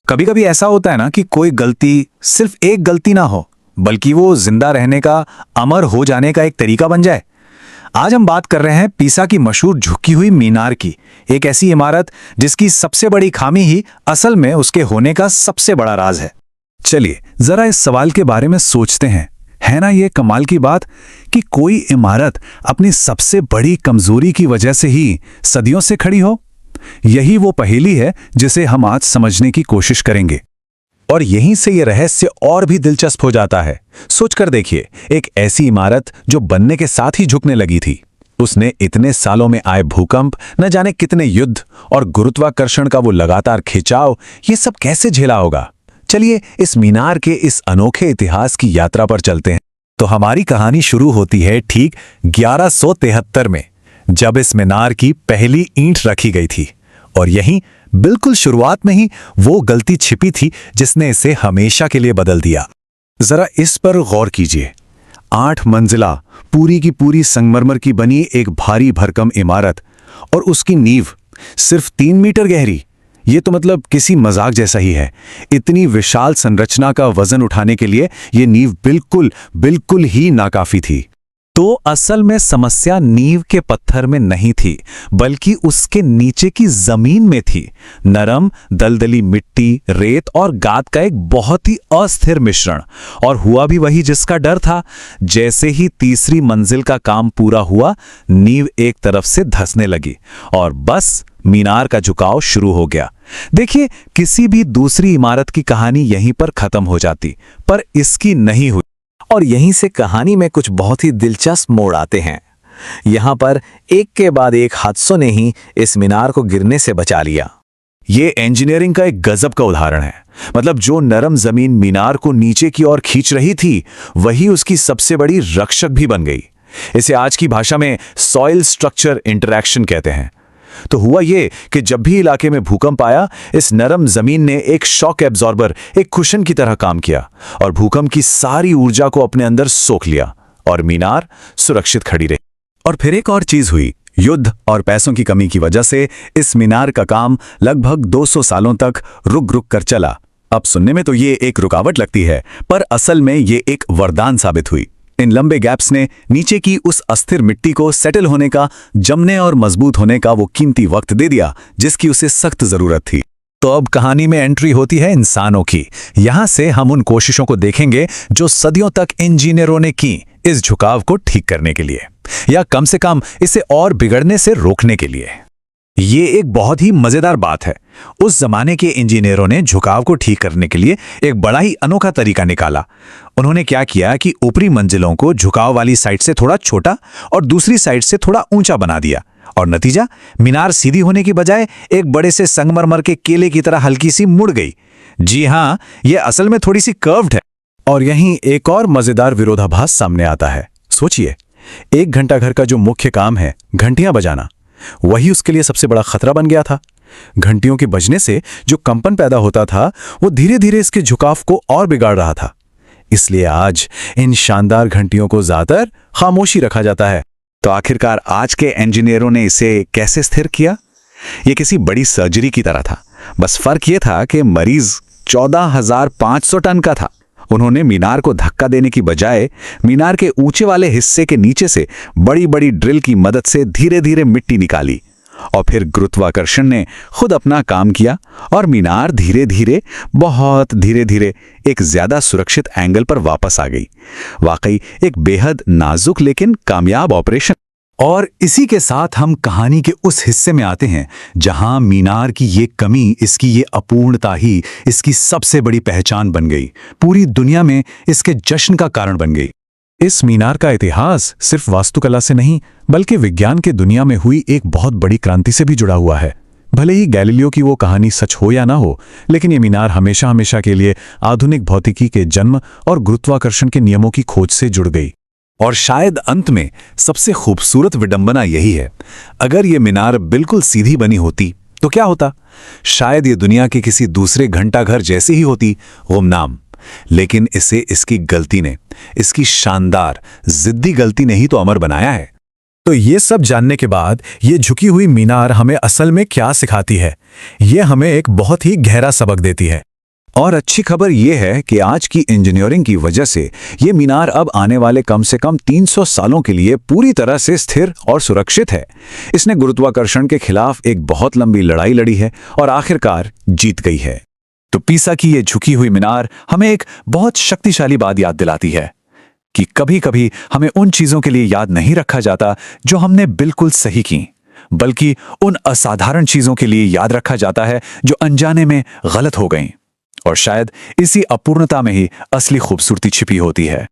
कभी कभी ऐसा होता है ना कि कोई गलती सिर्फ एक गलती ना हो, बल्कि वो जिंदा रहने का, अमर हो जाने का एक तरीका बन जाए। आज हम बात कर रहे हैं पीसा की मशहूर झुकी हुई मीनार की, एक ऐसी इमारत जिसकी सबसे बड़ी खामी ही असल में उसके होने का सबसे बड़ा राज है। चलिए जरा इस सवाल के बारे में सोचते हैं। है ना ये कमाल की बात कि कोई इमारत अपनी सबसे बड़ी कमजोरी की वजह से ही सदियों से खड़ी हो। यही वो पहेली है जिसे हम आज समझने की कोशिश करेंगे। और यहीं से ये रहस्य और भी दिलचस्प हो जाता है। सोचकर देखिए, एक ऐसी इमारत जो बनने के साथ ही झुकने लगी थी, उसने इतने सालों में आए भूकंप, न जाने कितने युद्ध और गुरुत्वाकर्षण का वो लगातार खिंचाव, ये सब कैसे झेला होगा। चलिए इस मीनार के इस अनोखे इतिहास की यात्रा पर चलते हैं। तो हमारी कहानी शुरू होती है ठीक 1173 में, जब इस मीनार की पहली ईंट रखी गई थी। और यहीं बिल्कुल शुरुआत में ही वो गलती छिपी थी जिसने इसे हमेशा के लिए बदल दिया। जरा इस पर गौर कीजिए। 8 मंजिला पूरी की पूरी संगमरमर की बनी एक भारी भरकम इमारत, और उसकी नींव सिर्फ 3 मीटर गहरी। ये तो मतलब किसी मजाक जैसा ही है। इतनी विशाल संरचना का वजन उठाने के लिए ये नींव बिल्कुल ही नाकाफी थी। तो असल में समस्या नींव के पत्थर में नहीं थी, बल्कि उसके नीचे की जमीन में थी। नरम दलदली मिट्टी, रेत और गाद का एक बहुत ही अस्थिर मिश्रण। और हुआ भी वही जिसका डर था। जैसे ही तीसरी मंजिल का काम पूरा हुआ, नींव एक तरफ से धंसने लगी और बस मीनार का झुकाव शुरू हो गया। देखिए, किसी भी दूसरी इमारत की कहानी यहीं पर खत्म हो जाती, पर इसकी नहीं हुई। और यहीं से कहानी में कुछ बहुत ही दिलचस्प मोड़ आते हैं। यहां पर एक के बाद एक हादसों ने ही इस मीनार को गिरने से बचा लिया। ये इंजीनियरिंग का एक गजब का उदाहरण है। मतलब जो नरम जमीन मीनार को नीचे की ओर खींच रही थी, वही उसकी सबसे बड़ी रक्षक भी बन गई। इसे आज की भाषा में सॉइल स्ट्रक्चर इंटरैक्शन कहते हैं। तो हुआ ये कि जब भी इलाके में भूकंप आया, इस नरम जमीन ने एक शॉक एब्जॉर्बर, एक कुशन की तरह काम किया और भूकंप की सारी ऊर्जा को अपने अंदर सोख लिया, और मीनार सुरक्षित खड़ी रही। और फिर एक और चीज हुई। युद्ध और पैसों की कमी की वजह से इस मीनार का काम लगभग 200 सालों तक रुक कर चला। अब सुनने में तो ये एक रुकावट लगती है, पर असल में ये एक वरदान साबित हुई। इन लंबे गैप्स ने नीचे की उस अस्थिर मिट्टी को सेटल होने का, जमने और मजबूत होने का वो कीमती वक्त दे दिया जिसकी उसे सख्त जरूरत थी। तो अब कहानी में एंट्री होती है इंसानों की। यहां से हम उन कोशिशों को देखेंगे जो सदियों तक इंजीनियरों ने की इस झुकाव को ठीक करने के लिए, या कम से कम इसे और बिगड़ने से रोकने के लिए। ये एक बहुत ही मजेदार बात है। उस जमाने के इंजीनियरों ने झुकाव को ठीक करने के लिए एक बड़ा ही अनोखा तरीका निकाला। उन्होंने क्या किया कि ऊपरी मंजिलों को झुकाव वाली साइड से थोड़ा छोटा और दूसरी साइड से थोड़ा ऊंचा बना दिया, और नतीजा, मीनार सीधी होने की बजाय एक बड़े से संगमरमर के केले की तरह हल्की सी मुड़ गई। जी हाँ, यह असल में थोड़ी सी कर्व्ड है। और यहीं एक और मजेदार विरोधाभास सामने आता है। सोचिए, 1 घंटा घर का जो मुख्य काम है, घंटियां बजाना, वही उसके लिए सबसे बड़ा खतरा बन गया था। घंटियों के बजने से जो कंपन पैदा होता था, वो धीरे धीरे इसके झुकाव को और बिगाड़ रहा था। इसलिए आज इन शानदार घंटियों को ज्यादातर खामोशी रखा जाता है। तो आखिरकार आज के इंजीनियरों ने इसे कैसे स्थिर किया? ये किसी बड़ी सर्जरी की तरह था। बस फर्क ये था कि मरीज 14,500 टन का था। उन्होंने मीनार को धक्का देने की बजाय मीनार के ऊंचे वाले हिस्से के नीचे से बड़ी बड़ी ड्रिल की मदद से धीरे धीरे मिट्टी निकाली, और फिर गुरुत्वाकर्षण ने खुद अपना काम किया और मीनार धीरे धीरे, बहुत धीरे धीरे एक ज्यादा सुरक्षित एंगल पर वापस आ गई। वाकई एक बेहद नाजुक लेकिन कामयाब ऑपरेशन। और इसी के साथ हम कहानी के उस हिस्से में आते हैं जहां मीनार की ये कमी, इसकी ये अपूर्णता ही इसकी सबसे बड़ी पहचान बन गई। पूरी दुनिया में इसके जश्न का कारण बन गई। इस मीनार का इतिहास सिर्फ वास्तुकला से नहीं, बल्कि विज्ञान के दुनिया में हुई एक बहुत बड़ी क्रांति से भी जुड़ा हुआ है। भले ही गैलीलियो की वो कहानी सच हो या ना हो, लेकिन ये मीनार हमेशा हमेशा के लिए आधुनिक भौतिकी के जन्म और गुरुत्वाकर्षण के नियमों की खोज से जुड़ गई। और शायद अंत में सबसे खूबसूरत विडंबना यही है, अगर ये मीनार बिल्कुल सीधी बनी होती तो क्या होता? शायद ये दुनिया के किसी दूसरे घंटाघर जैसी ही होती, गुमनाम। लेकिन इसे इसकी गलती ने, इसकी शानदार जिद्दी गलती ने ही तो अमर बनाया है। तो ये सब जानने के बाद ये झुकी हुई मीनार हमें असल में क्या सिखाती है? ये हमें एक बहुत ही गहरा सबक देती है। और अच्छी खबर यह है कि आज की इंजीनियरिंग की वजह से ये मीनार अब आने वाले कम से कम 300 सालों के लिए पूरी तरह से स्थिर और सुरक्षित है। इसने गुरुत्वाकर्षण के खिलाफ एक बहुत लंबी लड़ाई लड़ी है और आखिरकार जीत गई है। तो पीसा की ये झुकी हुई मीनार हमें एक बहुत शक्तिशाली बात याद दिलाती है कि कभी-कभी हमें उन चीजों के लिए याद नहीं रखा जाता जो हमने बिल्कुल सही की, बल्कि उन असाधारण चीजों के लिए याद रखा जाता है जो अनजाने में गलत हो गईं। और शायद इसी अपूर्णता में ही असली खूबसूरती छिपी होती है।